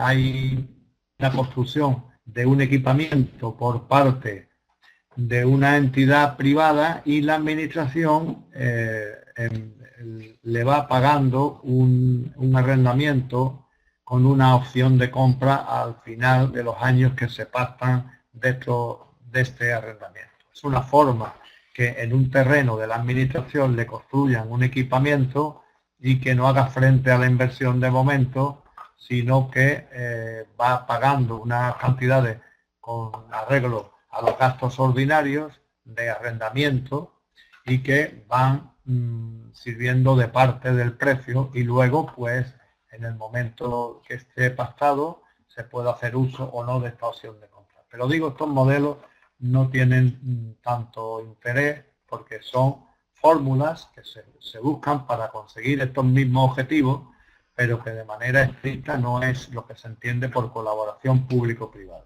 hay la construcción de un equipamiento por parte de una entidad privada y la administración le va pagando un arrendamiento con una opción de compra al final de los años que se pasan de este arrendamiento. Es una forma que en un terreno de la administración le construyan un equipamiento y que no haga frente a la inversión de momento, sino que va pagando unas cantidades con arreglo a los gastos ordinarios de arrendamiento y que van sirviendo de parte del precio, y luego pues en el momento que esté pactado se puede hacer uso o no de esta opción de compra. Pero digo, estos modelos no tienen tanto interés porque son fórmulas que se buscan para conseguir estos mismos objetivos, pero que de manera estricta no es lo que se entiende por colaboración público-privada.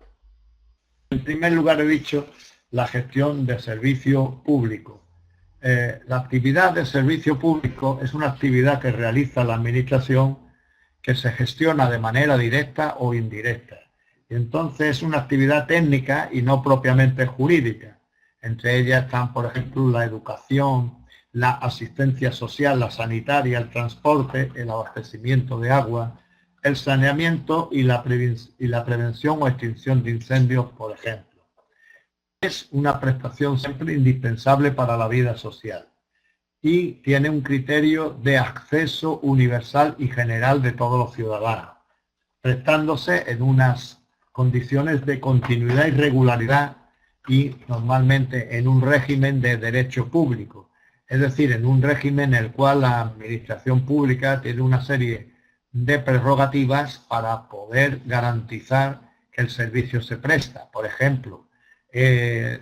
En primer lugar, he dicho la gestión de servicio público. La actividad de servicio público es una actividad que realiza la administración, que se gestiona de manera directa o indirecta. Y entonces es una actividad técnica y no propiamente jurídica. Entre ellas están, por ejemplo, la educación, la asistencia social, la sanitaria, el transporte, el abastecimiento de agua, el saneamiento y la prevención o extinción de incendios, por ejemplo. Es una prestación siempre indispensable para la vida social y tiene un criterio de acceso universal y general de todos los ciudadanos, prestándose en unas condiciones de continuidad y regularidad y normalmente en un régimen de derecho público, es decir, en un régimen en el cual la administración pública tiene una serie de prerrogativas para poder garantizar que el servicio se presta. Por ejemplo,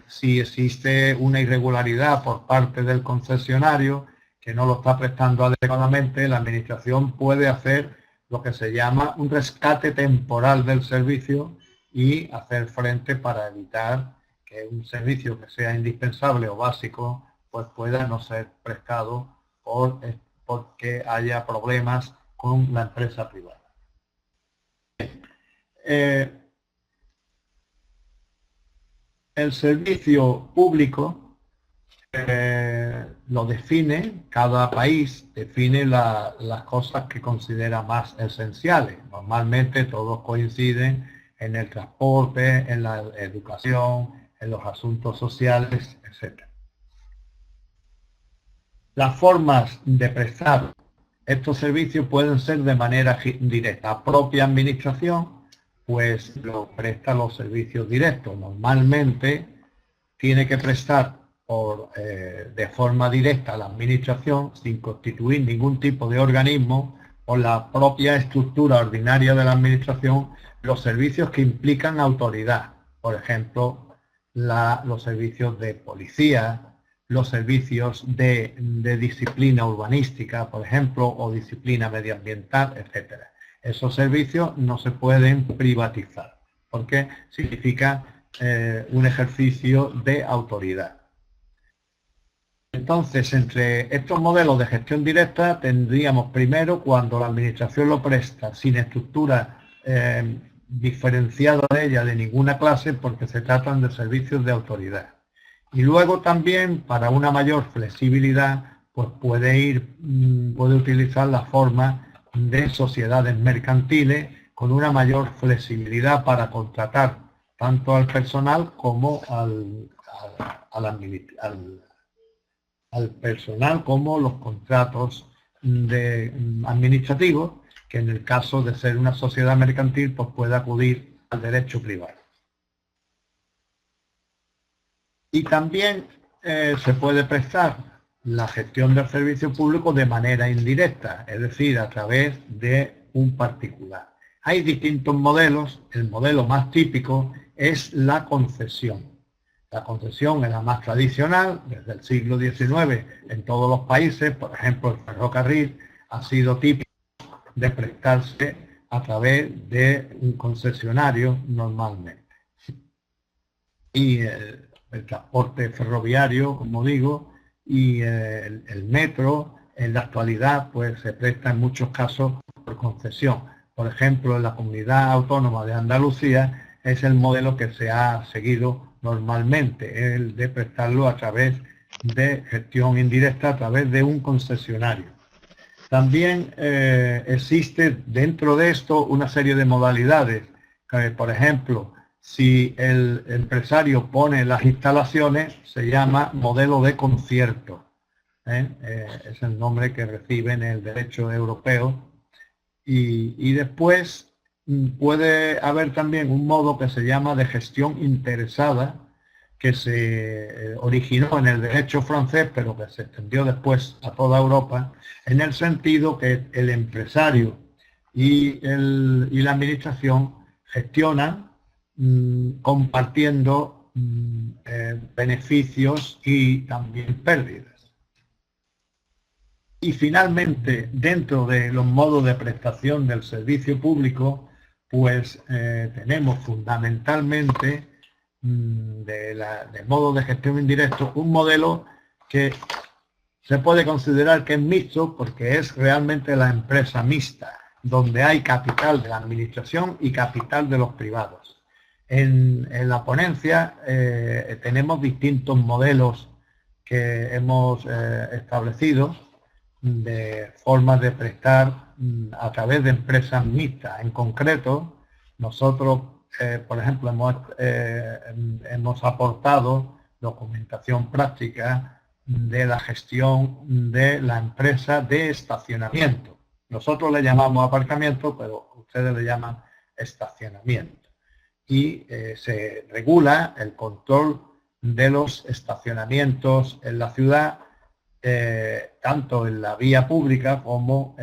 si existe una irregularidad por parte del concesionario que no lo está prestando adecuadamente, la administración puede hacer lo que se llama un rescate temporal del servicio y hacer frente para evitar que un servicio que sea indispensable o básico pues pueda no ser prestado porque haya problemas con la empresa privada. El servicio público lo define, cada país define las cosas que considera más esenciales. Normalmente todos coinciden en el transporte, en la educación, en los asuntos sociales, etc. Las formas de prestar estos servicios pueden ser de manera directa. La propia administración pues lo presta los servicios directos. Normalmente tiene que prestar de forma directa a la administración, sin constituir ningún tipo de organismo, por la propia estructura ordinaria de la administración, los servicios que implican autoridad. Por ejemplo, los servicios de policía, los servicios de disciplina urbanística, por ejemplo, o disciplina medioambiental, etcétera. Esos servicios no se pueden privatizar, porque significa un ejercicio de autoridad. Entonces, entre estos modelos de gestión directa tendríamos primero cuando la administración lo presta sin estructura diferenciada de ella de ninguna clase, porque se tratan de servicios de autoridad. Y luego también, para una mayor flexibilidad, pues puede utilizar la forma de sociedades mercantiles con una mayor flexibilidad para contratar tanto al personal como al personal, como los contratos administrativos, que en el caso de ser una sociedad mercantil pues puede acudir al derecho privado. Y también se puede prestar la gestión del servicio público de manera indirecta, es decir, a través de un particular. Hay distintos modelos. El modelo más típico es la concesión. La concesión es la más tradicional, desde el siglo XIX en todos los países. Por ejemplo, el ferrocarril ha sido típico de prestarse a través de un concesionario normalmente. Y el transporte ferroviario, como digo, y el metro, en la actualidad, pues se presta en muchos casos por concesión. por ejemplo, en la Comunidad Autónoma de Andalucía, es el modelo que se ha seguido normalmente, el de prestarlo a través de gestión indirecta, a través de un concesionario. También existe dentro de esto una serie de modalidades. Por ejemplo, si el empresario pone las instalaciones, se llama modelo de concierto. Es el nombre que recibe en el derecho europeo. Y después puede haber también un modo que se llama de gestión interesada, que se originó en el derecho francés, pero que se extendió después a toda Europa, en el sentido que el empresario y la administración gestionan compartiendo beneficios y también pérdidas. Y finalmente, dentro de los modos de prestación del servicio público, pues tenemos fundamentalmente del modo de gestión indirecto un modelo que se puede considerar que es mixto porque es realmente la empresa mixta, donde hay capital de la administración y capital de los privados. En la ponencia tenemos distintos modelos que hemos establecido de formas de prestar a través de empresas mixtas. En concreto, nosotros, por ejemplo, hemos aportado documentación práctica de la gestión de la empresa de estacionamiento. Nosotros le llamamos aparcamiento, pero ustedes le llaman estacionamiento. Y se regula el control de los estacionamientos en la ciudad, tanto en la vía pública como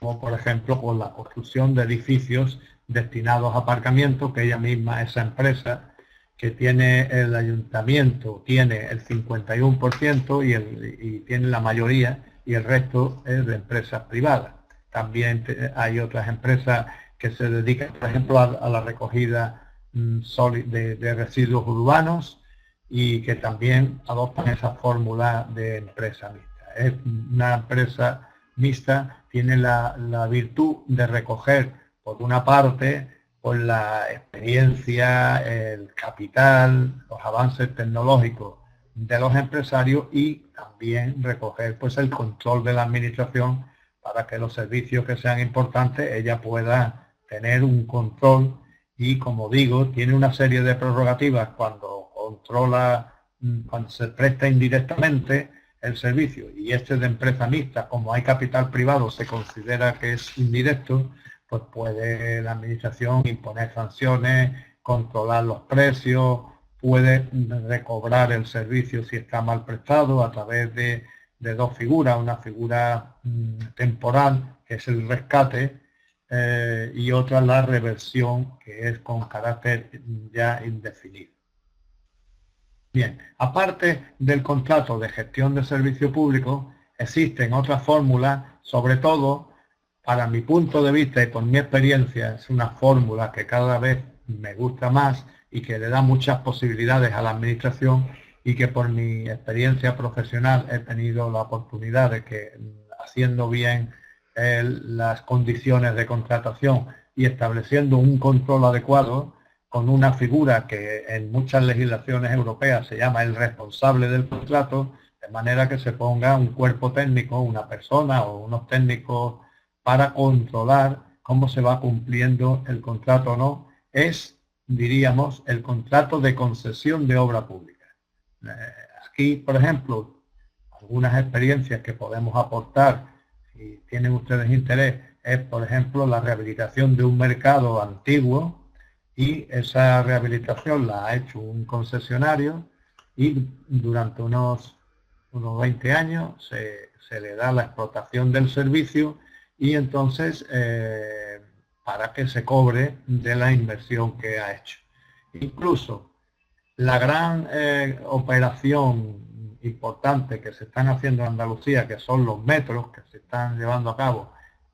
por ejemplo con la construcción de edificios destinados a aparcamiento, que ella misma, esa empresa que tiene el ayuntamiento, tiene el 51% y tiene la mayoría, y el resto es de empresas privadas. También hay otras empresas que se dedican, por ejemplo, a la recogida de residuos urbanos, y que también adoptan esa fórmula de empresa mixta. Es una empresa mixta, tiene la virtud de recoger, por una parte, pues la experiencia, el capital, los avances tecnológicos de los empresarios, y también recoger pues el control de la administración para que los servicios que sean importantes ella pueda tener un control. Y, como digo, tiene una serie de prerrogativas cuando controla, cuando se presta indirectamente el servicio, y este de empresa mixta, como hay capital privado, se considera que es indirecto, pues puede la administración imponer sanciones, controlar los precios, puede recobrar el servicio si está mal prestado a través de dos figuras, una figura temporal, que es el rescate, y otra la reversión, que es con carácter ya indefinido. Bien, aparte del contrato de gestión de servicio público, existen otras fórmulas, sobre todo, para mi punto de vista y por mi experiencia, es una fórmula que cada vez me gusta más y que le da muchas posibilidades a la administración, y que por mi experiencia profesional he tenido la oportunidad de que, haciendo bien las condiciones de contratación y estableciendo un control adecuado, con una figura que en muchas legislaciones europeas se llama el responsable del contrato, de manera que se ponga un cuerpo técnico, una persona o unos técnicos para controlar cómo se va cumpliendo el contrato o no. Es, diríamos, el contrato de concesión de obra pública. Aquí, por ejemplo, algunas experiencias que podemos aportar, si tienen ustedes interés, es, por ejemplo, la rehabilitación de un mercado antiguo, y esa rehabilitación la ha hecho un concesionario, y durante unos 20 años se le da la explotación del servicio, y entonces para que se cobre de la inversión que ha hecho. Incluso la gran operación importante que se están haciendo en Andalucía, que son los metros que se están llevando a cabo,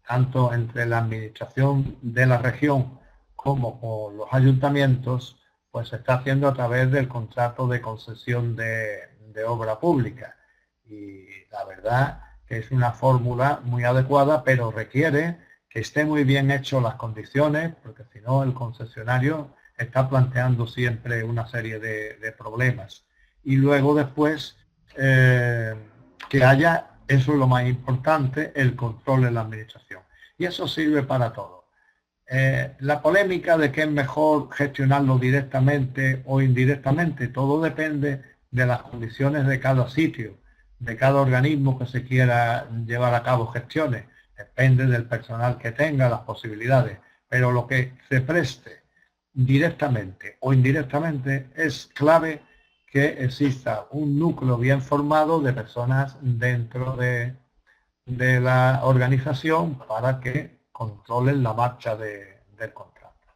tanto entre la administración de la región como con los ayuntamientos, pues se está haciendo a través del contrato de concesión de obra pública. Y la verdad que es una fórmula muy adecuada, pero requiere que esté muy bien hecho las condiciones, porque si no el concesionario está planteando siempre una serie de problemas. Y luego después que haya, eso es lo más importante, el control en la administración. Y eso sirve para todo. La polémica de que es mejor gestionarlo directamente o indirectamente, todo depende de las condiciones de cada sitio, de cada organismo que se quiera llevar a cabo gestiones. Depende del personal que tenga, las posibilidades. Pero lo que se preste directamente o indirectamente es clave que exista un núcleo bien formado de personas dentro de la organización para que controlen la marcha del contrato.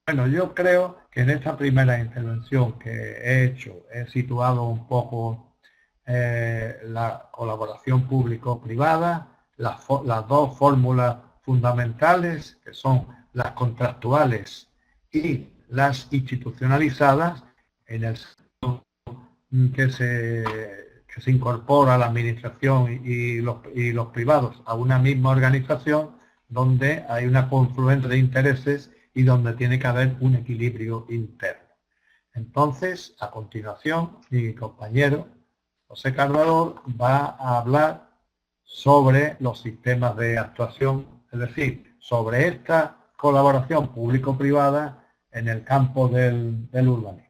Bueno, yo creo que en esta primera intervención que he hecho he situado un poco la colaboración público-privada, las dos fórmulas fundamentales, que son las contractuales y las institucionalizadas, en el sentido que se incorpora la administración y los privados a una misma organización, donde hay una confluencia de intereses y donde tiene que haber un equilibrio interno. Entonces, a continuación, mi compañero José Carvajal va a hablar sobre los sistemas de actuación, es decir, sobre esta colaboración público-privada en el campo del urbanismo.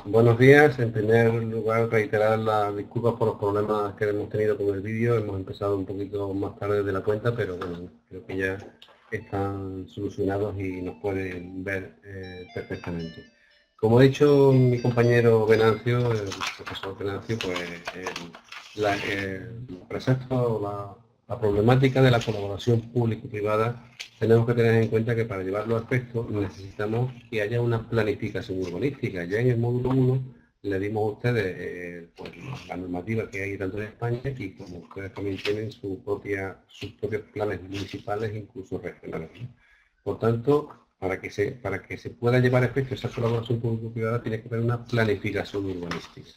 Buenos días. En primer lugar, reiterar las disculpas por los problemas que hemos tenido con el vídeo. Hemos empezado un poquito más tarde de la cuenta, pero bueno, creo que ya están solucionados y nos pueden ver perfectamente. Como ha dicho mi compañero Venancio, el profesor Venancio, pues el precepto, la problemática de la colaboración pública y privada, tenemos que tener en cuenta que para llevarlo a efecto necesitamos que haya una planificación urbanística. Ya en el módulo 1 le dimos a ustedes pues, la normativa que hay tanto en España y como ustedes también tienen sus propios planes municipales, incluso regionales, ¿no? Por tanto, para que se pueda llevar a efecto esa colaboración público-privada tiene que haber una planificación urbanística.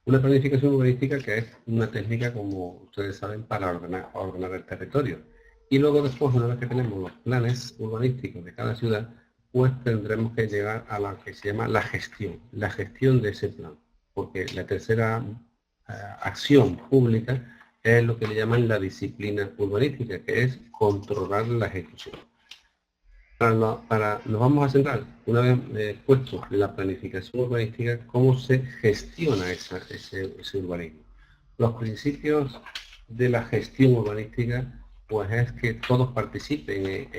Una planificación urbanística que es una técnica, como ustedes saben, para ordenar el territorio. Y luego después, una vez que tenemos los planes urbanísticos de cada ciudad, pues tendremos que llegar a la que se llama la gestión de ese plan. Porque la tercera acción pública es lo que le llaman la disciplina urbanística, que es controlar la ejecución. Nos vamos a centrar, una vez puesto la planificación urbanística, cómo se gestiona ese urbanismo. Los principios de la gestión urbanística, pues es que todos participen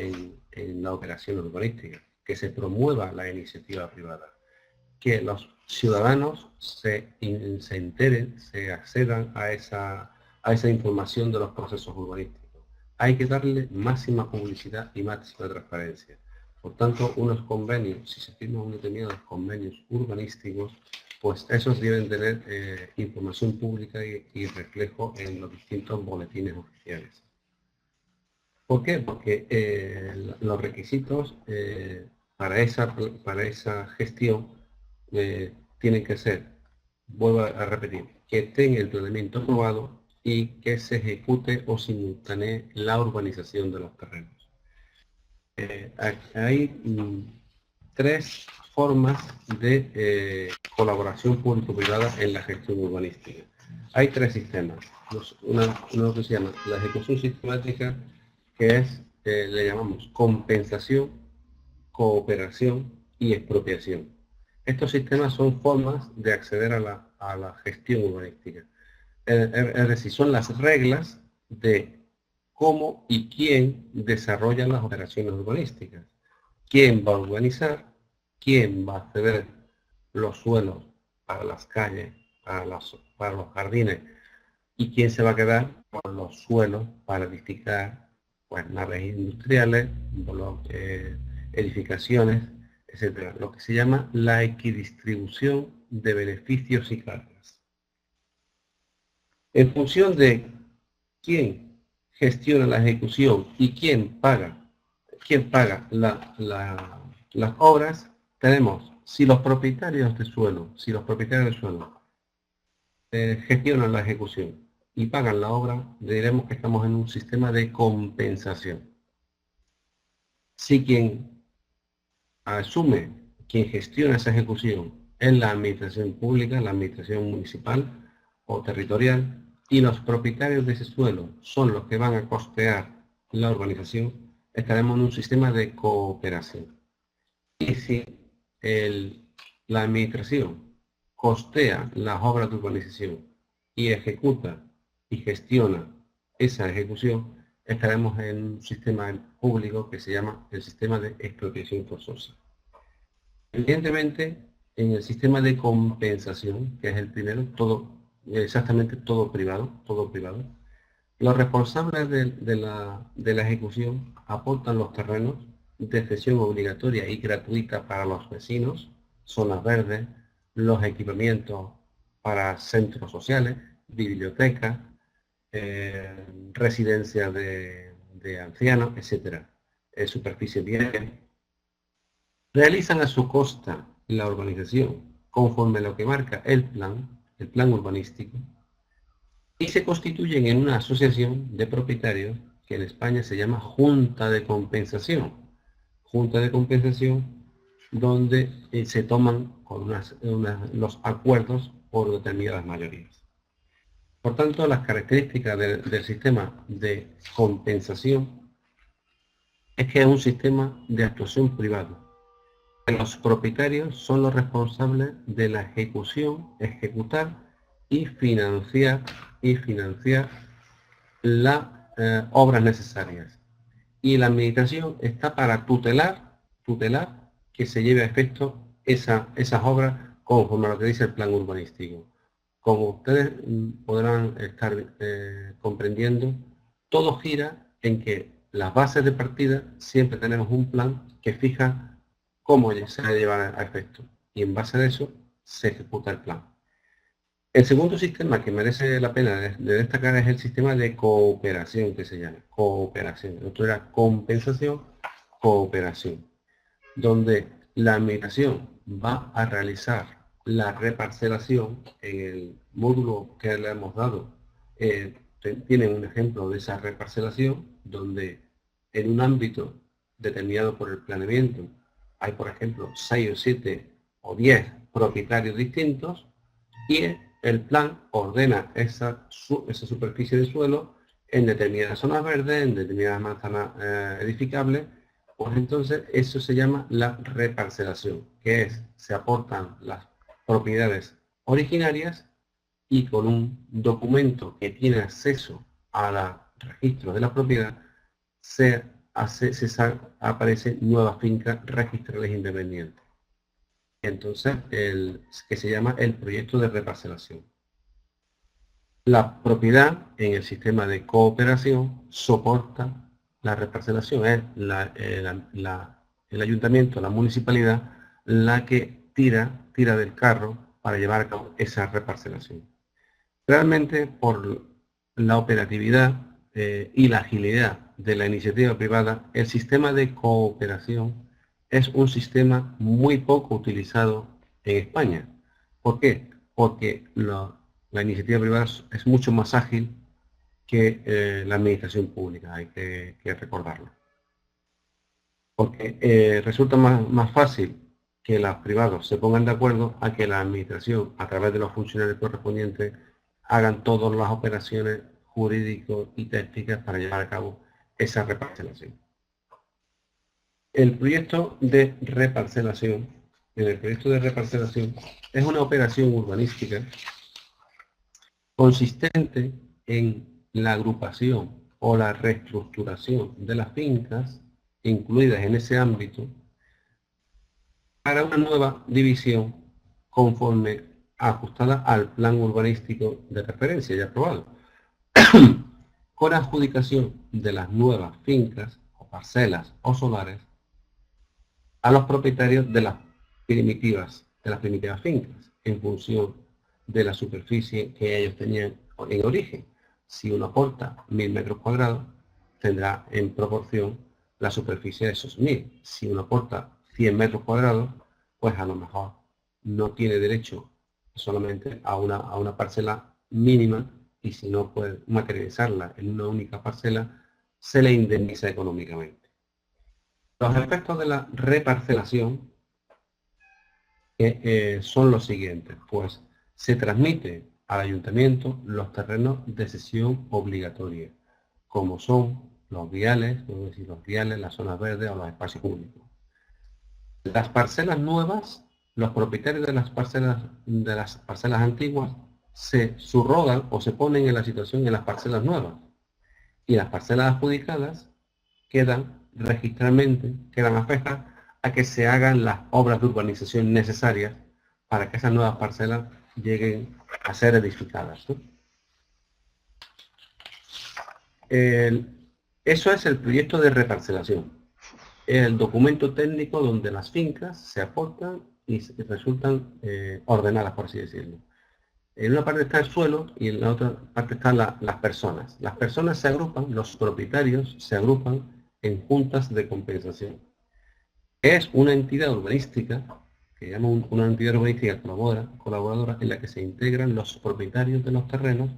en la operación urbanística, que se promueva la iniciativa privada, que los ciudadanos se enteren, se accedan a esa información de los procesos urbanísticos. Hay que darle máxima publicidad y máxima transparencia. Por tanto, unos convenios, si se firman unos determinados convenios urbanísticos, pues esos deben tener información pública y reflejo en los distintos boletines oficiales. ¿Por qué? Porque los requisitos para esa gestión tienen que ser, vuelvo a repetir, que tenga el planeamiento aprobado y que se ejecute o simultanee la urbanización de los terrenos. Hay tres formas de colaboración público-privada en la gestión urbanística. Hay tres sistemas. Uno que se llama la ejecución sistemática, que es, le llamamos compensación, cooperación y expropiación. Estos sistemas son formas de acceder a la gestión urbanística. Es decir, son las reglas de cómo y quién desarrollan las operaciones urbanísticas. ¿Quién va a urbanizar? ¿Quién va a ceder los suelos para las calles, para los jardines? ¿Y quién se va a quedar con los suelos para edificar pues, naves industriales, edificaciones, etcétera? Lo que se llama la equidistribución de beneficios y cargas. En función de quién gestiona la ejecución y quién paga las obras, tenemos si los propietarios de suelo gestionan la ejecución y pagan la obra, diremos que estamos en un sistema de compensación. Si quien gestiona esa ejecución es la administración pública, la administración municipal o territorial, y los propietarios de ese suelo son los que van a costear la urbanización, estaremos en un sistema de cooperación. Y si la administración costea las obras de urbanización y ejecuta y gestiona esa ejecución, estaremos en un sistema público que se llama el sistema de expropiación forzosa. Evidentemente, en el sistema de compensación, que es el primero, exactamente todo privado, los responsables de la ejecución aportan los terrenos de cesión obligatoria y gratuita para los vecinos, zonas verdes, los equipamientos para centros sociales, bibliotecas, residencias de ancianos, etc. Superficie bien. Realizan a su costa la urbanización conforme a lo que marca el plan urbanístico, y se constituyen en una asociación de propietarios que en España se llama Junta de Compensación. Junta de Compensación donde se toman los acuerdos por determinadas mayorías. Por tanto, las características del sistema de compensación es que es un sistema de actuación privado. Los propietarios son los responsables de la ejecutar y financiar las obras necesarias. Y la administración está para tutelar que se lleve a efecto esas obras conforme a lo que dice el plan urbanístico. Como ustedes podrán estar comprendiendo, todo gira en que las bases de partida siempre tenemos un plan que fija cómo se va a llevar a efecto, y en base a eso se ejecuta el plan. El segundo sistema que merece la pena de destacar es el sistema de cooperación, que se llama cooperación. El otro era compensación, cooperación, donde la administración va a realizar la reparcelación. En el módulo que le hemos dado tienen un ejemplo de esa reparcelación, donde en un ámbito determinado por el planeamiento hay, por ejemplo, 6 o 7 o 10 propietarios distintos, y el plan ordena esa superficie de suelo en determinadas zonas verdes, en determinadas manzanas edificables. Pues entonces eso se llama la reparcelación, que es, se aportan las propiedades originarias y con un documento que tiene acceso al registro de la propiedad aparecen nuevas fincas registrales independientes. Entonces, que se llama el proyecto de reparcelación. La propiedad en el sistema de cooperación soporta la reparcelación. Es el ayuntamiento, la municipalidad, la que tira del carro para llevar a cabo esa reparcelación. Realmente, por la operatividad y la agilidad de la iniciativa privada, el sistema de cooperación es un sistema muy poco utilizado en España. ¿Por qué? Porque la iniciativa privada es mucho más ágil que la administración pública, hay que recordarlo. Porque resulta más fácil que los privados se pongan de acuerdo a que la administración, a través de los funcionarios correspondientes, hagan todas las operaciones jurídicos y técnicas para llevar a cabo esa reparcelación. El proyecto de reparcelación, es una operación urbanística consistente en la agrupación o la reestructuración de las fincas incluidas en ese ámbito para una nueva división conforme ajustada al plan urbanístico de referencia ya aprobado, con adjudicación de las nuevas fincas o parcelas o solares a los propietarios de las primitivas fincas en función de la superficie que ellos tenían en origen. Si uno aporta 1000 metros cuadrados, tendrá en proporción la superficie de esos 1000. Si uno aporta 100 metros cuadrados, pues a lo mejor no tiene derecho solamente a una parcela mínima, y si no puede materializarla en una única parcela, se le indemniza económicamente. Los efectos de la reparcelación son los siguientes. Pues se transmite al ayuntamiento los terrenos de cesión obligatoria, como son los viales, podemos decir los viales, las zonas verdes o los espacios públicos. Las parcelas nuevas, los propietarios de las parcelas antiguas se subrogan o se ponen en la situación en las parcelas nuevas, y las parcelas adjudicadas quedan registralmente, quedan afectadas a que se hagan las obras de urbanización necesarias para que esas nuevas parcelas lleguen a ser edificadas, ¿no? Eso es el proyecto de reparcelación. Es el documento técnico donde las fincas se aportan y resultan ordenadas, por así decirlo. En una parte está el suelo y en la otra parte están las personas. Las personas se agrupan, los propietarios se agrupan en juntas de compensación. Es una entidad urbanística, que llamamos una entidad urbanística colaboradora, en la que se integran los propietarios de los terrenos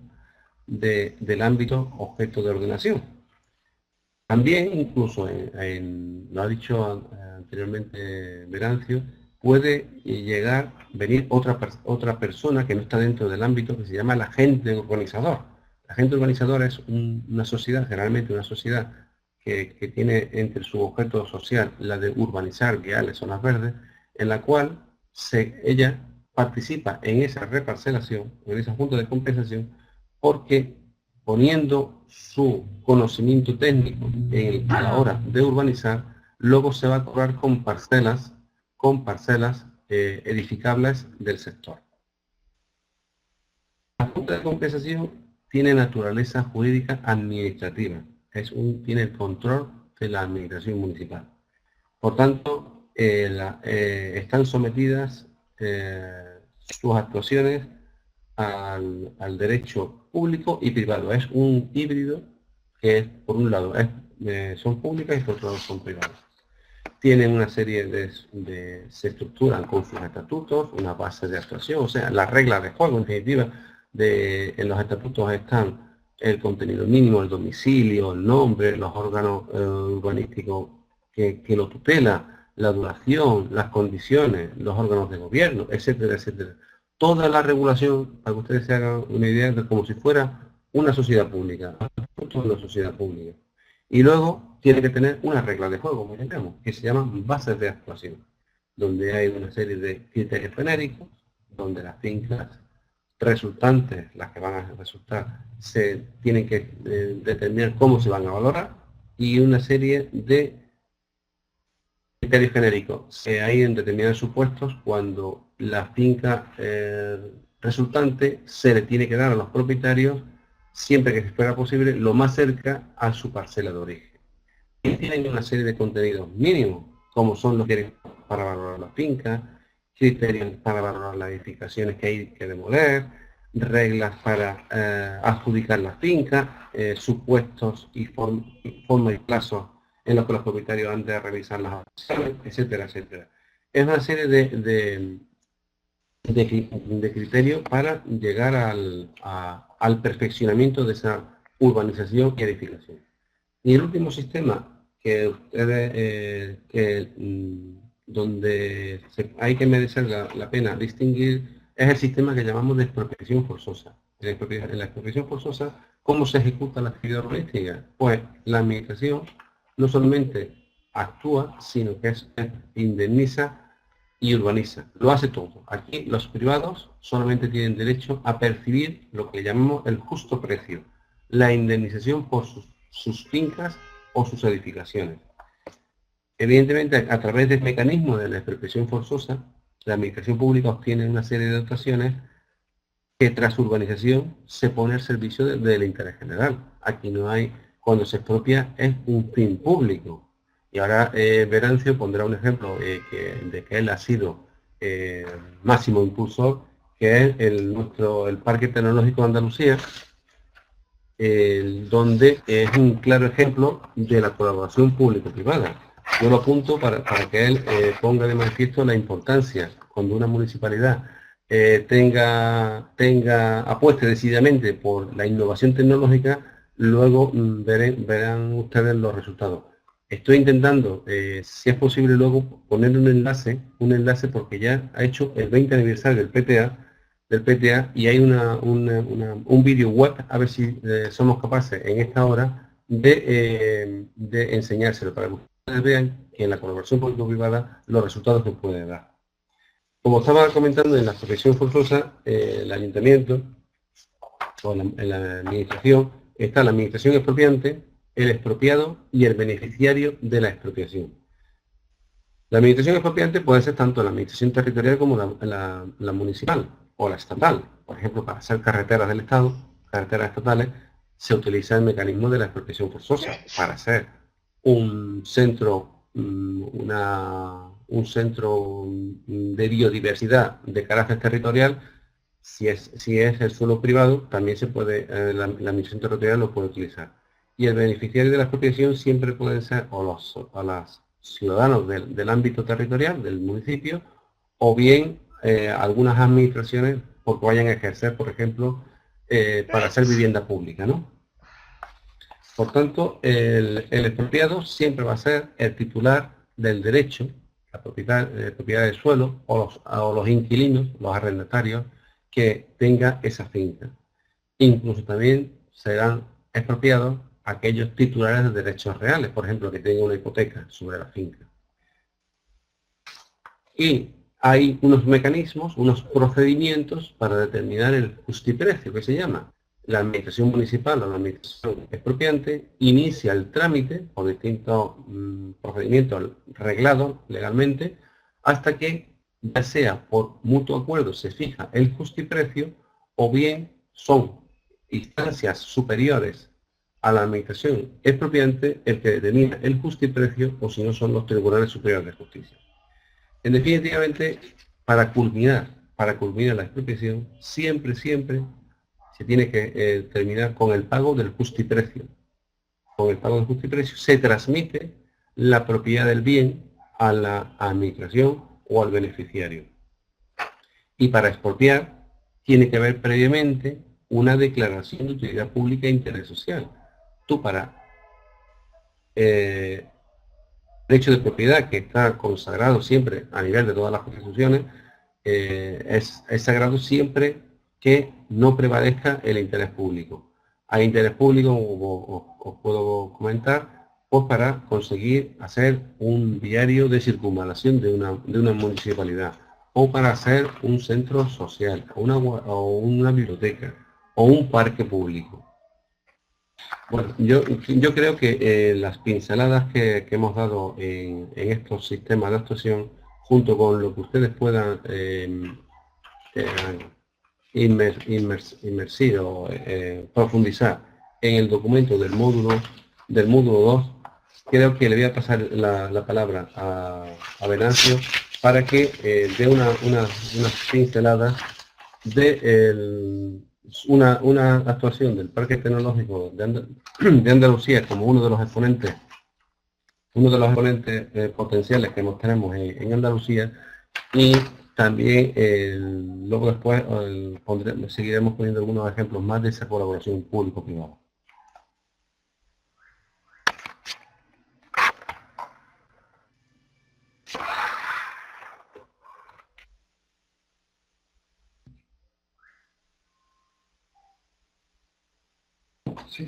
del ámbito objeto de ordenación. También, incluso, lo ha dicho anteriormente Venancio, puede venir otra persona que no está dentro del ámbito, que se llama el agente urbanizador. El agente urbanizador es una sociedad, generalmente una sociedad que tiene entre su objeto social la de urbanizar viales, zonas verdes, en la cual ella participa en esa reparcelación, en esa junta de compensación, porque poniendo su conocimiento técnico a la hora de urbanizar, luego se va a cobrar con parcelas edificables del sector. La junta de compensación tiene naturaleza jurídica administrativa, tiene el control de la administración municipal. Por tanto, están sometidas sus actuaciones al derecho público y privado. Es un híbrido que, por un lado, son públicas y por otro lado son privadas. Tienen una serie se estructuran con sus estatutos, una base de actuación, o sea, las reglas de juego, en definitiva, en los estatutos están el contenido mínimo, el domicilio, el nombre, los órganos urbanísticos que lo tutela, la duración, las condiciones, los órganos de gobierno, etcétera, etcétera. Toda la regulación, para que ustedes se hagan una idea de como si fuera una sociedad pública, una sociedad pública. Y luego tiene que tener una regla de juego, como llamamos, que se llaman bases de actuación, donde hay una serie de criterios genéricos, donde las fincas resultantes, las que van a resultar, se tienen que determinar cómo se van a valorar, y una serie de criterios genéricos. Hay en determinados supuestos cuando la finca resultante se le tiene que dar a los propietarios, siempre que se fuera posible, lo más cerca a su parcela de origen. Y tienen una serie de contenidos mínimos, como son los criterios para valorar la finca, criterios para valorar las edificaciones que hay que demoler, reglas para adjudicar la finca, supuestos y forma y plazos en los que los propietarios han de realizar las acciones, etcétera, etcétera. Es una serie de criterios para llegar al perfeccionamiento de esa urbanización y edificación. Y el último sistema que donde hay que merecer la pena distinguir es el sistema que llamamos de expropiación forzosa. En la expropiación forzosa, ¿cómo se ejecuta la actividad urbanística? Pues la administración no solamente actúa, sino que indemniza y urbaniza. Lo hace todo. Aquí los privados solamente tienen derecho a percibir lo que llamamos el justo precio, la indemnización por sus fincas o sus edificaciones. Evidentemente, a través del mecanismo de la expropiación forzosa, la administración pública obtiene una serie de dotaciones que tras urbanización se pone al servicio del interés general. Aquí no hay, cuando se expropia es un fin público. Y ahora Venancio pondrá un ejemplo de que él ha sido máximo impulsor, que es el Parque Tecnológico de Andalucía, donde es un claro ejemplo de la colaboración público-privada. Yo lo apunto para que él ponga de manifiesto la importancia cuando una municipalidad apueste decididamente por la innovación tecnológica, luego verán ustedes los resultados. Estoy intentando, si es posible, luego poner un enlace porque ya ha hecho el 20 aniversario del PTA y hay un vídeo web, a ver si somos capaces en esta hora de enseñárselo para que ustedes vean que en la colaboración público-privada los resultados que puede dar. Como estaba comentando, en la expropiación forzosa, el ayuntamiento o en la administración está la administración expropiante, el expropiado y el beneficiario de la expropiación. La administración expropiante puede ser tanto la administración territorial como la municipal o la estatal. Por ejemplo, para hacer carreteras del Estado, carreteras estatales, se utiliza el mecanismo de la expropiación forzosa. Para hacer un centro de biodiversidad de carácter territorial, si es el suelo privado, también se puede, la administración territorial lo puede utilizar. Y el beneficiario de la expropiación siempre pueden ser o los ciudadanos del ámbito territorial, del municipio, o bien algunas administraciones porque vayan a ejercer, por ejemplo, para hacer vivienda pública, ¿no? Por tanto, el expropiado siempre va a ser el titular del derecho, la propiedad del suelo, o los inquilinos, los arrendatarios, que tenga esa finca. Incluso también serán expropiados aquellos titulares de derechos reales, por ejemplo, que tengan una hipoteca sobre la finca. Y hay unos mecanismos, unos procedimientos para determinar el justiprecio, que se llama. La administración municipal o la administración expropiante inicia el trámite por distintos procedimientos reglados legalmente hasta que, ya sea por mutuo acuerdo, se fija el justiprecio o bien son instancias superiores a la administración expropiante el que determina el justiprecio o si no son los tribunales superiores de justicia. En definitivamente, para culminar la expropiación, siempre se tiene que terminar con el pago del justiprecio. Con el pago del justiprecio se transmite la propiedad del bien a la administración o al beneficiario. Y para expropiar tiene que haber previamente una declaración de utilidad pública e interés social. Tú para derecho de propiedad, que está consagrado siempre a nivel de todas las constituciones, es sagrado siempre que no prevalezca el interés público. Hay interés público, os puedo comentar, pues para conseguir hacer un diario de circunvalación de una municipalidad, o para hacer un centro social, o una biblioteca, o un parque público. Bueno, yo creo que las pinceladas que hemos dado en estos sistemas de actuación, junto con lo que ustedes puedan inmersir o profundizar en el documento del módulo 2, creo que le voy a pasar la palabra a Venancio para que dé unas pinceladas de una actuación del Parque Tecnológico de Andalucía como uno de los exponentes potenciales que tenemos en Andalucía, y también luego después seguiremos poniendo algunos ejemplos más de esa colaboración público-privada. Sí.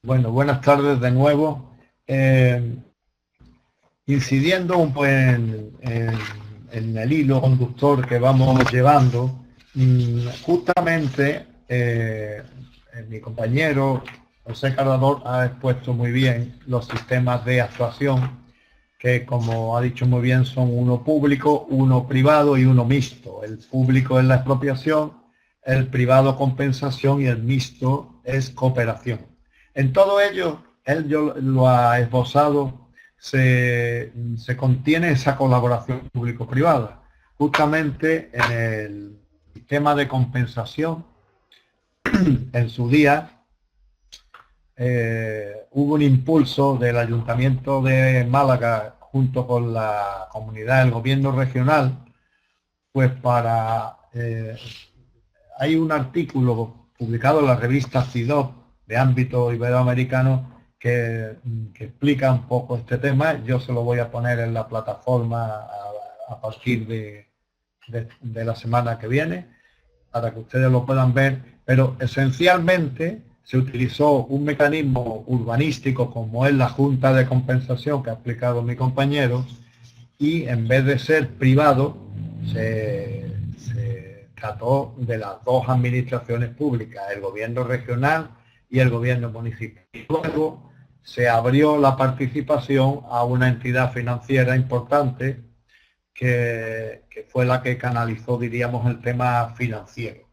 Bueno, buenas tardes de nuevo. Incidiendo un poco en el hilo conductor que vamos llevando, justamente mi compañero José Cardador ha expuesto muy bien los sistemas de actuación, que como ha dicho muy bien son uno público, uno privado y uno mixto. El público es la expropiación, el privado compensación y el mixto es cooperación. En todo ello, él lo ha esbozado, se contiene esa colaboración público-privada. Justamente en el sistema de compensación, en su día, hubo un impulso del Ayuntamiento de Málaga junto con la comunidad del gobierno regional, pues hay un artículo publicado en la revista CIDOB de ámbito iberoamericano que explica un poco este tema. Yo se lo voy a poner en la plataforma a partir de la semana que viene, para que ustedes lo puedan ver, pero esencialmente se utilizó un mecanismo urbanístico como es la Junta de Compensación que ha explicado mi compañero, y en vez de ser privado, se trató de las dos administraciones públicas, el gobierno regional y el gobierno municipal. Y luego se abrió la participación a una entidad financiera importante que fue la que canalizó, diríamos, el tema financiero.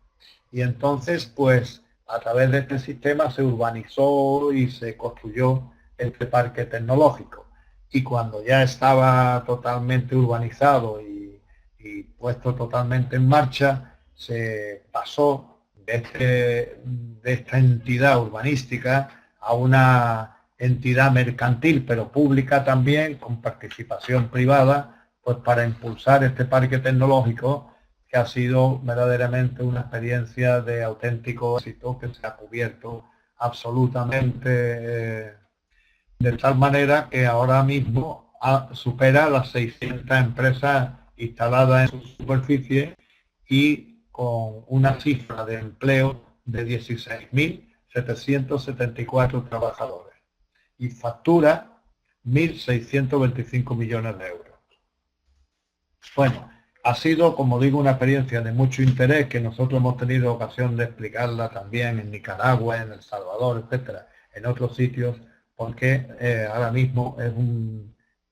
Y entonces, pues, a través de este sistema se urbanizó y se construyó este parque tecnológico. Y cuando ya estaba totalmente urbanizado y puesto totalmente en marcha, se pasó de esta entidad urbanística a una entidad mercantil, pero pública también, con participación privada, pues para impulsar este parque tecnológico, que ha sido verdaderamente una experiencia de auténtico éxito, que se ha cubierto absolutamente de tal manera que ahora mismo supera las 600 empresas instaladas en su superficie y con una cifra de empleo de 16.774 trabajadores y factura 1.625 millones de euros. Bueno, ha sido, como digo, una experiencia de mucho interés que nosotros hemos tenido ocasión de explicarla también en Nicaragua, en El Salvador, etcétera, en otros sitios, porque ahora mismo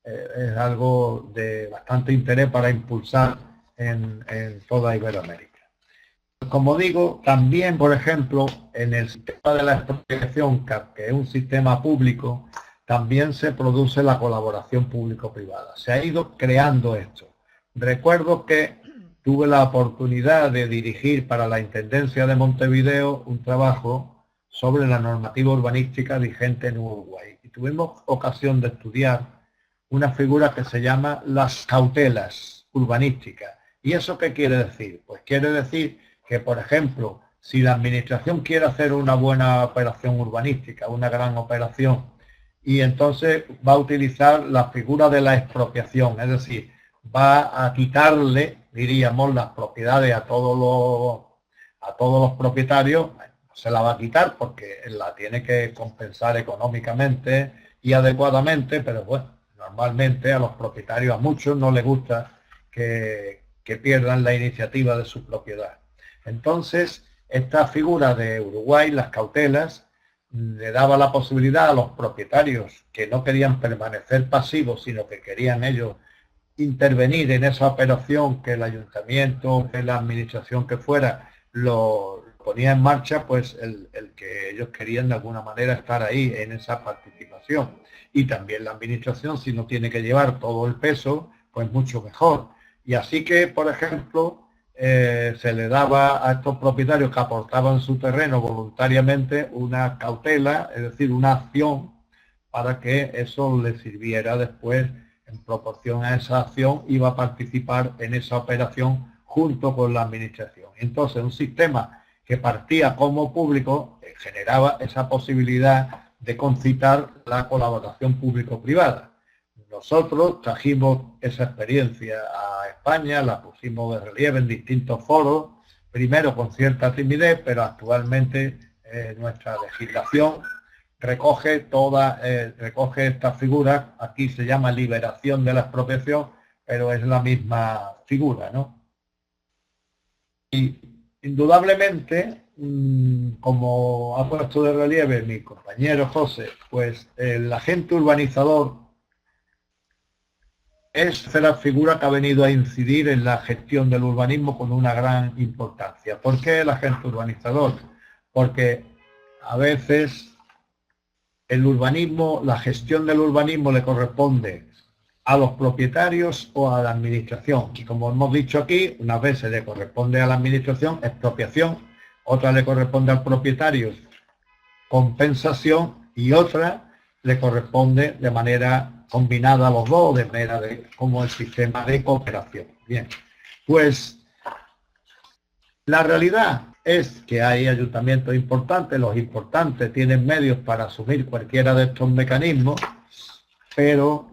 es algo de bastante interés para impulsar en toda Iberoamérica. Como digo, también, por ejemplo, en el sistema de la expropiación, que es un sistema público, también se produce la colaboración público-privada. Se ha ido creando esto. Recuerdo que tuve la oportunidad de dirigir para la Intendencia de Montevideo un trabajo sobre la normativa urbanística vigente en Uruguay. Y tuvimos ocasión de estudiar una figura que se llama las cautelas urbanísticas. ¿Y eso qué quiere decir? Pues quiere decir que, por ejemplo, si la administración quiere hacer una buena operación urbanística, una gran operación, y entonces va a utilizar la figura de la expropiación, es decir, va a quitarle, diríamos, las propiedades a todos los propietarios. No se la va a quitar porque la tiene que compensar económicamente y adecuadamente, pero bueno, normalmente a los propietarios, a muchos no les gusta que pierdan la iniciativa de su propiedad. Entonces, esta figura de Uruguay, las cautelas, le daba la posibilidad a los propietarios que no querían permanecer pasivos, sino que querían ellos intervenir en esa operación que el ayuntamiento, que la administración que fuera, lo ponía en marcha, pues el que ellos querían de alguna manera estar ahí en esa participación. Y también la administración, si no tiene que llevar todo el peso, pues mucho mejor. Y así que, por ejemplo, se le daba a estos propietarios que aportaban su terreno voluntariamente una cautela, es decir, una acción para que eso les sirviera después. En proporción a esa acción iba a participar en esa operación junto con la administración. Entonces, un sistema que partía como público generaba esa posibilidad de concitar la colaboración público-privada. Nosotros trajimos esa experiencia a España, la pusimos de relieve en distintos foros, primero con cierta timidez, pero actualmente nuestra legislación recoge esta figura. Aquí se llama liberación de la expropiación, pero es la misma figura, ¿no? Y indudablemente, como ha puesto de relieve mi compañero José, pues el agente urbanizador es la figura que ha venido a incidir en la gestión del urbanismo con una gran importancia. ¿Por qué el agente urbanizador? Porque a veces el urbanismo, la gestión del urbanismo le corresponde a los propietarios o a la administración. Y como hemos dicho aquí, unas veces le corresponde a la administración expropiación, otra le corresponde al propietario compensación y otra le corresponde de manera combinada los dos, como el sistema de cooperación. Bien, pues la realidad es que hay ayuntamientos importantes, los importantes tienen medios para asumir cualquiera de estos mecanismos, pero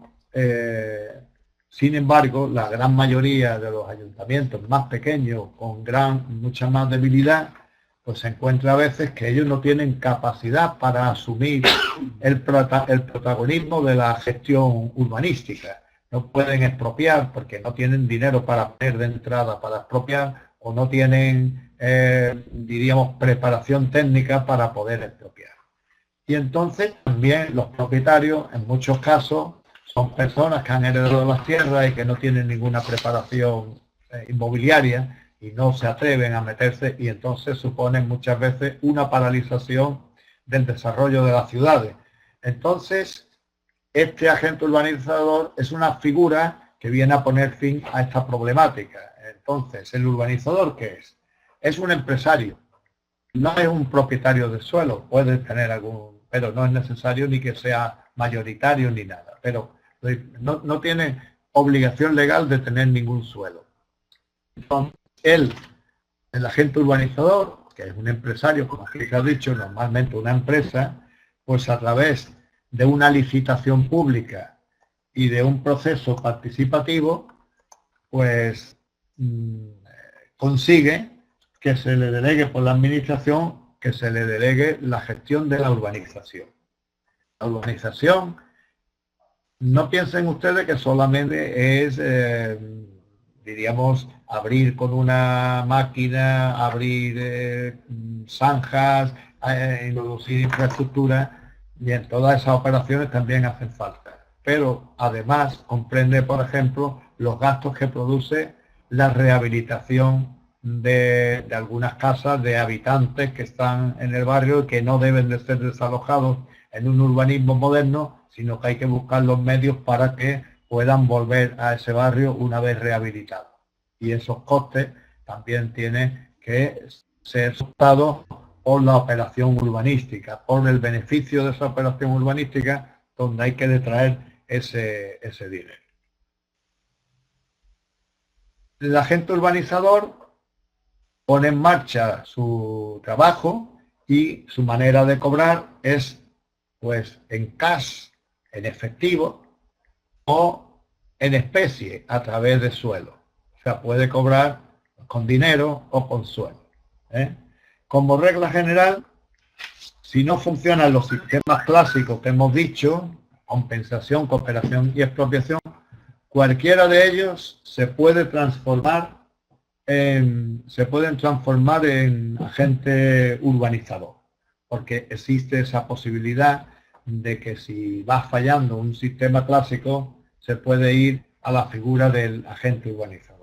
sin embargo la gran mayoría de los ayuntamientos más pequeños, con mucha más debilidad, pues se encuentra a veces que ellos no tienen capacidad para asumir el protagonismo de la gestión urbanística. No pueden expropiar porque no tienen dinero para poner de entrada para expropiar, o no tienen, diríamos, preparación técnica para poder expropiar. Y entonces también los propietarios, en muchos casos, son personas que han heredado las tierras y que no tienen ninguna preparación inmobiliaria, y no se atreven a meterse, y entonces suponen muchas veces una paralización del desarrollo de las ciudades. Entonces, este agente urbanizador es una figura que viene a poner fin a esta problemática. Entonces, ¿el urbanizador qué es? Es un empresario, no es un propietario del suelo, puede tener algún, pero no es necesario ni que sea mayoritario ni nada, pero no tiene obligación legal de tener ningún suelo. Entonces, el agente urbanizador, que es un empresario, como aquí se ha dicho, normalmente una empresa, pues a través de una licitación pública y de un proceso participativo, pues consigue que se le delegue por la administración, que se le delegue la gestión de la urbanización. La urbanización, no piensen ustedes que solamente es, diríamos, abrir con una máquina, abrir zanjas, introducir infraestructura. Bien, todas esas operaciones también hacen falta. Pero además comprende, por ejemplo, los gastos que produce la rehabilitación de algunas casas de habitantes que están en el barrio y que no deben de ser desalojados en un urbanismo moderno, sino que hay que buscar los medios para que puedan volver a ese barrio una vez rehabilitado. Y esos costes también tienen que ser soportados por la operación urbanística, por el beneficio de esa operación urbanística, donde hay que detraer ese dinero. El agente urbanizador pone en marcha su trabajo y su manera de cobrar es, pues, en cash, en efectivo, o en especie a través de suelo. O sea, puede cobrar con dinero o con suelo. Como regla general, si no funcionan los sistemas clásicos que hemos dicho, compensación, cooperación y expropiación, cualquiera de ellos se pueden transformar en agente urbanizador, porque existe esa posibilidad de que si va fallando un sistema clásico, se puede ir a la figura del agente urbanizador.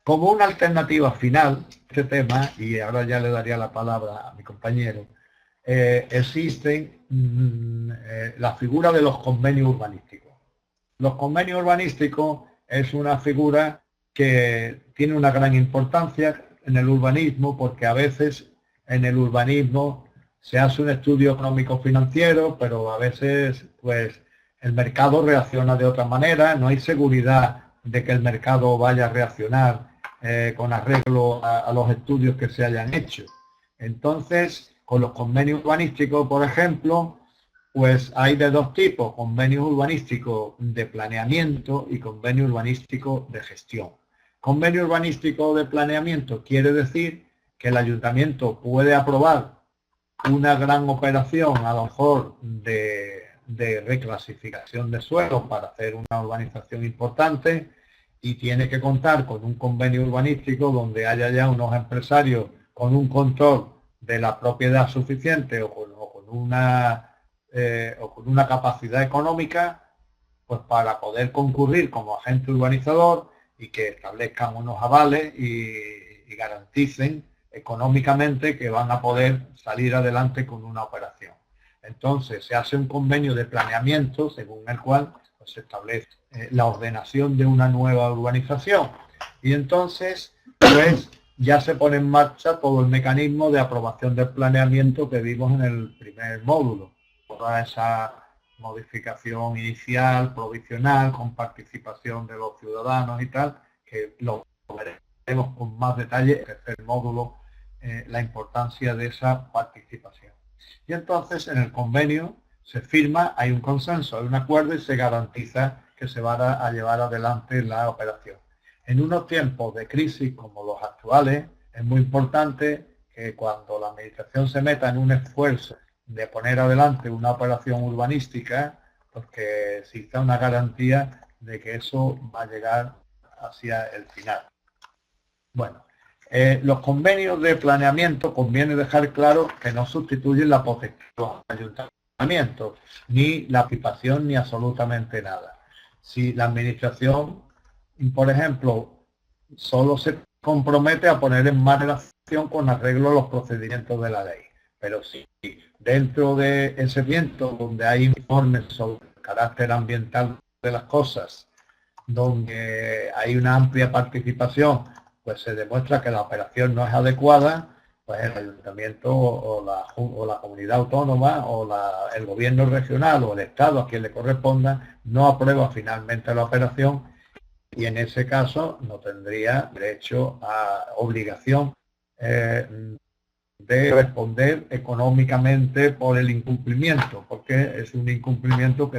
Como una alternativa final, este tema, y ahora ya le daría la palabra a mi compañero, existe la figura de los convenios urbanísticos. Los convenios urbanísticos es una figura que tiene una gran importancia en el urbanismo, porque a veces en el urbanismo se hace un estudio económico-financiero, pero a veces pues el mercado reacciona de otra manera, no hay seguridad de que el mercado vaya a reaccionar con arreglo a los estudios que se hayan hecho. Entonces, con los convenios urbanísticos, por ejemplo, pues hay de dos tipos: convenios urbanísticos de planeamiento y convenio urbanístico de gestión. Convenio urbanístico de planeamiento quiere decir que el ayuntamiento puede aprobar una gran operación, a lo mejor de reclasificación de suelo para hacer una urbanización importante, y tiene que contar con un convenio urbanístico donde haya ya unos empresarios con un control de la propiedad suficiente o con una capacidad económica, pues para poder concurrir como agente urbanizador y que establezcan unos avales y garanticen económicamente que van a poder salir adelante con una operación. Entonces se hace un convenio de planeamiento según el cual pues, se establece la ordenación de una nueva urbanización, y entonces pues ya se pone en marcha todo el mecanismo de aprobación del planeamiento que vimos en el primer módulo. Toda esa modificación inicial, provisional, con participación de los ciudadanos y tal, que lo veremos con más detalle en el tercer módulo, la importancia de esa participación. Y entonces en el convenio se firma, hay un consenso, hay un acuerdo y se garantiza que se va a llevar adelante la operación. En unos tiempos de crisis como los actuales, es muy importante que cuando la administración se meta en un esfuerzo de poner adelante una operación urbanística, pues que exista una garantía de que eso va a llegar hacia el final. Bueno, los convenios de planeamiento conviene dejar claro que no sustituyen la potestad de los ayuntamientos, ni la participación, ni absolutamente nada. Si la administración, por ejemplo, solo se compromete a poner en marcha la acción con arreglo a los procedimientos de la ley, pero si dentro de ese viento donde hay informes sobre el carácter ambiental de las cosas, donde hay una amplia participación, pues se demuestra que la operación no es adecuada, pues el ayuntamiento o la comunidad autónoma o el gobierno regional o el Estado a quien le corresponda no aprueba finalmente la operación y en ese caso no tendría derecho a obligación de responder económicamente por el incumplimiento, porque es un incumplimiento que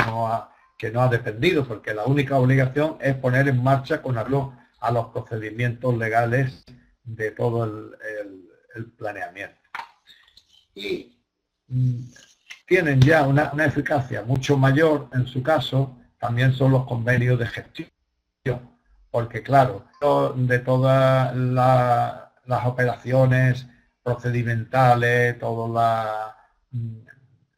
no ha dependido, porque la única obligación es poner en marcha con arreglo a los procedimientos legales de todo el planeamiento. Y tienen ya una eficacia mucho mayor, en su caso, también son los convenios de gestión, porque claro, de todas las operaciones procedimentales, todos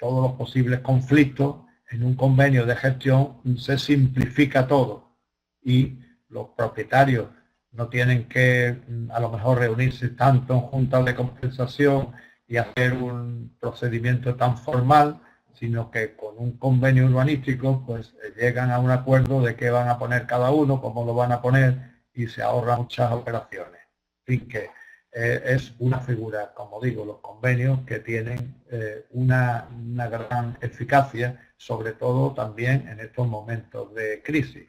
los posibles conflictos, en un convenio de gestión se simplifica todo y los propietarios no tienen que a lo mejor reunirse tanto en juntas de compensación y hacer un procedimiento tan formal, sino que con un convenio urbanístico pues llegan a un acuerdo de qué van a poner cada uno, cómo lo van a poner y se ahorran muchas operaciones. En fin, que es una figura, como digo, los convenios que tienen una gran eficacia, sobre todo también en estos momentos de crisis.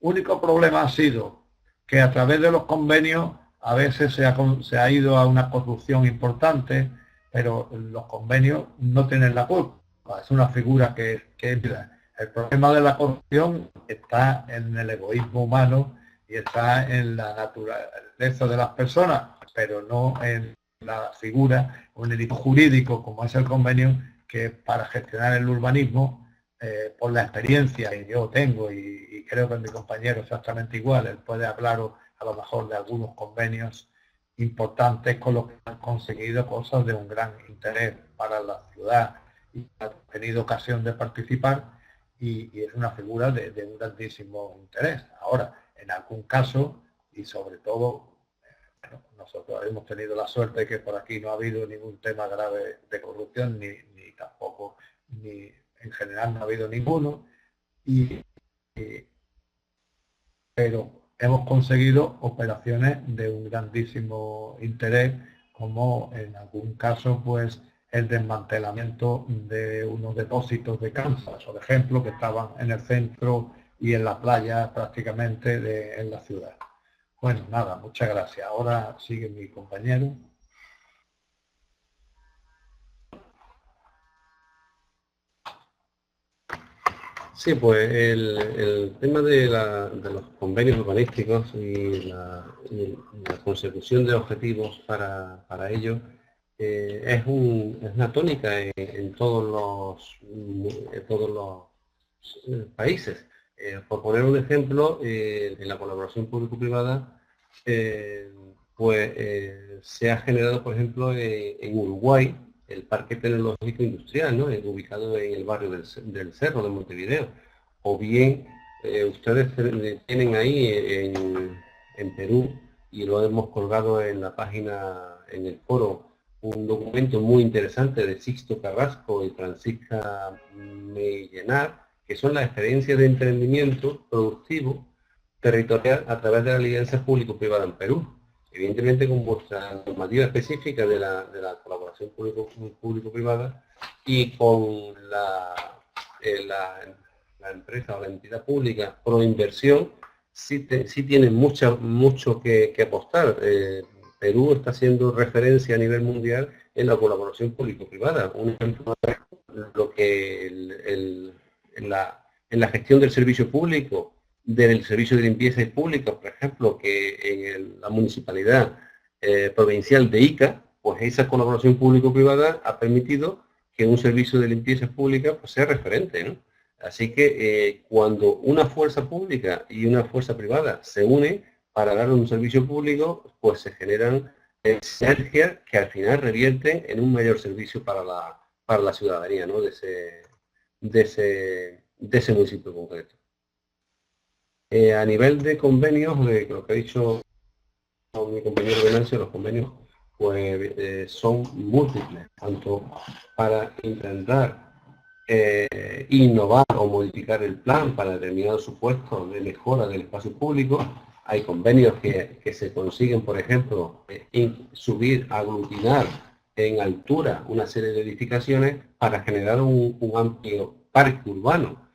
Único problema ha sido que a través de los convenios a veces se ha ido a una corrupción importante, pero los convenios no tienen la culpa. Es una figura que el problema de la corrupción está en el egoísmo humano y está en la naturaleza de las personas, pero no en la figura o en el hito jurídico como es el convenio, que para gestionar el urbanismo, por la experiencia que yo tengo y creo que mi compañero exactamente igual, él puede hablaros a lo mejor de algunos convenios importantes con los que han conseguido cosas de un gran interés para la ciudad y ha tenido ocasión de participar y es una figura de un grandísimo interés. Ahora, en algún caso, y sobre todo, nosotros hemos tenido la suerte de que por aquí no ha habido ningún tema grave de corrupción, ni tampoco, ni en general no ha habido ninguno, pero hemos conseguido operaciones de un grandísimo interés, como en algún caso pues el desmantelamiento de unos depósitos de Kansas, por ejemplo, que estaban en el centro y en la playa prácticamente en la ciudad. Bueno, nada, muchas gracias. Ahora sigue mi compañero. Sí, pues el tema de los convenios urbanísticos y la consecución de objetivos para ello es una tónica en todos los países. Por poner un ejemplo, en la colaboración público-privada, se ha generado, por ejemplo, en Uruguay, el Parque Tecnológico Industrial, ¿no? Ubicado en el barrio del Cerro de Montevideo. O bien, ustedes tienen ahí en Perú, y lo hemos colgado en la página, en el foro, un documento muy interesante de Sixto Carrasco y Francisca Mellenar, que son las experiencias de emprendimiento productivo territorial a través de la alianza público-privada en Perú. Evidentemente con vuestra normativa específica de la colaboración público-privada y con la empresa o la entidad pública pro inversión sí tiene mucho que apostar. Perú está haciendo referencia a nivel mundial en la colaboración público-privada. Un ejemplo es lo que en la gestión del servicio público, del servicio de limpieza pública, por ejemplo, que en la municipalidad provincial de Ica, pues esa colaboración público-privada ha permitido que un servicio de limpieza pública pues, sea referente, ¿no? Así que cuando una fuerza pública y una fuerza privada se unen para dar un servicio público, pues se generan sinergias que al final revierten en un mayor servicio para la ciudadanía, ¿no? de ese municipio concreto. A nivel de convenios, de lo que ha dicho mi compañero Venancio, los convenios pues son múltiples, tanto para intentar innovar o modificar el plan para determinados supuestos de mejora del espacio público. Hay convenios que se consiguen, por ejemplo, aglutinar en altura una serie de edificaciones para generar un amplio parque urbano,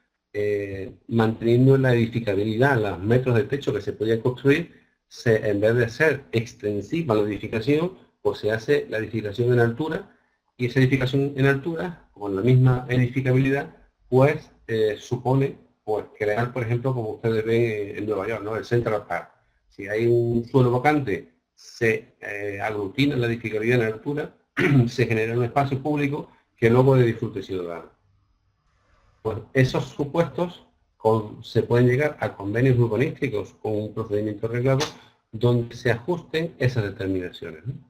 manteniendo la edificabilidad, los metros de techo que se podía construir, en vez de ser extensiva la edificación, pues se hace la edificación en altura, y esa edificación en altura, con la misma edificabilidad, pues supone pues crear, por ejemplo, como ustedes ven en Nueva York, ¿no? El Central Park. Si hay un suelo vacante, se aglutina la edificabilidad en altura, se genera un espacio público que luego de disfrute ciudadano. Pues esos supuestos se pueden llegar a convenios urbanísticos con un procedimiento reglado donde se ajusten esas determinaciones, ¿no?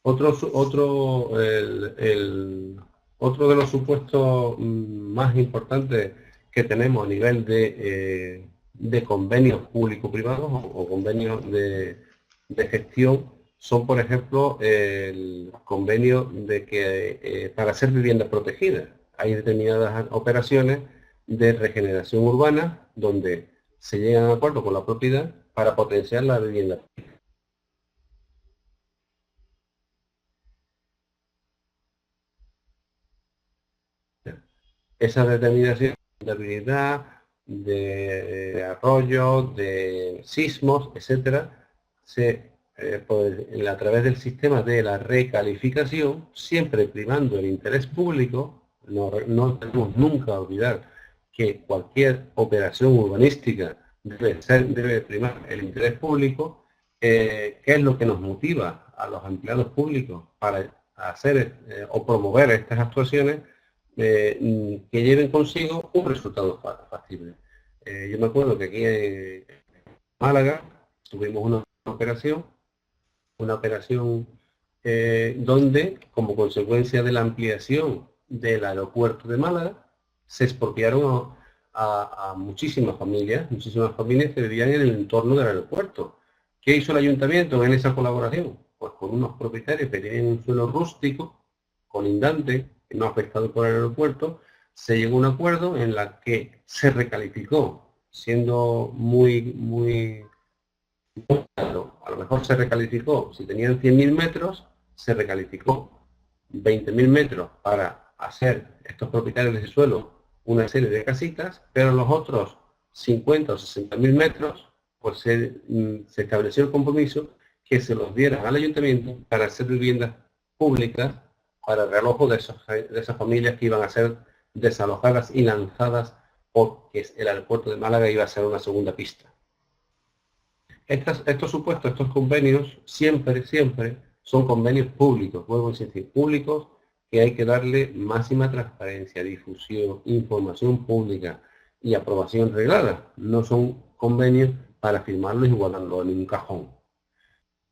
Otro de los supuestos más importantes que tenemos a nivel de convenios público-privados o convenios de gestión son, por ejemplo, el convenio de que para hacer viviendas protegidas hay determinadas operaciones de regeneración urbana donde se llegan a acuerdo con la propiedad para potenciar la vivienda. Esa determinación de habilidad, de arroyos, de sismos, etcétera, a través del sistema de la recalificación, siempre primando el interés público. No tenemos nunca a olvidar que cualquier operación urbanística debe primar el interés público, que es lo que nos motiva a los empleados públicos para hacer o promover estas actuaciones que lleven consigo un resultado factible. Yo me acuerdo que aquí en Málaga tuvimos una operación donde, como consecuencia de la ampliación del aeropuerto de Málaga, se expropiaron a muchísimas familias que vivían en el entorno del aeropuerto. ¿Qué hizo el ayuntamiento en esa colaboración? Pues con unos propietarios que tenían un suelo rústico, colindante, no afectado por el aeropuerto, se llegó a un acuerdo en la que se recalificó, siendo muy claro, a lo mejor se recalificó, si tenían 100.000 metros, se recalificó 20.000 metros para hacer estos propietarios de ese suelo una serie de casitas, pero los otros 50 o 60.000 metros, pues se estableció el compromiso que se los diera al ayuntamiento para hacer viviendas públicas para el realojo de esas familias que iban a ser desalojadas y lanzadas porque el aeropuerto de Málaga iba a ser una segunda pista. Estos supuestos, estos convenios, siempre son convenios públicos, vuelvo a insistir, públicos, que hay que darle máxima transparencia, difusión, información pública y aprobación reglada. No son convenios para firmarlos y guardarlos en un cajón.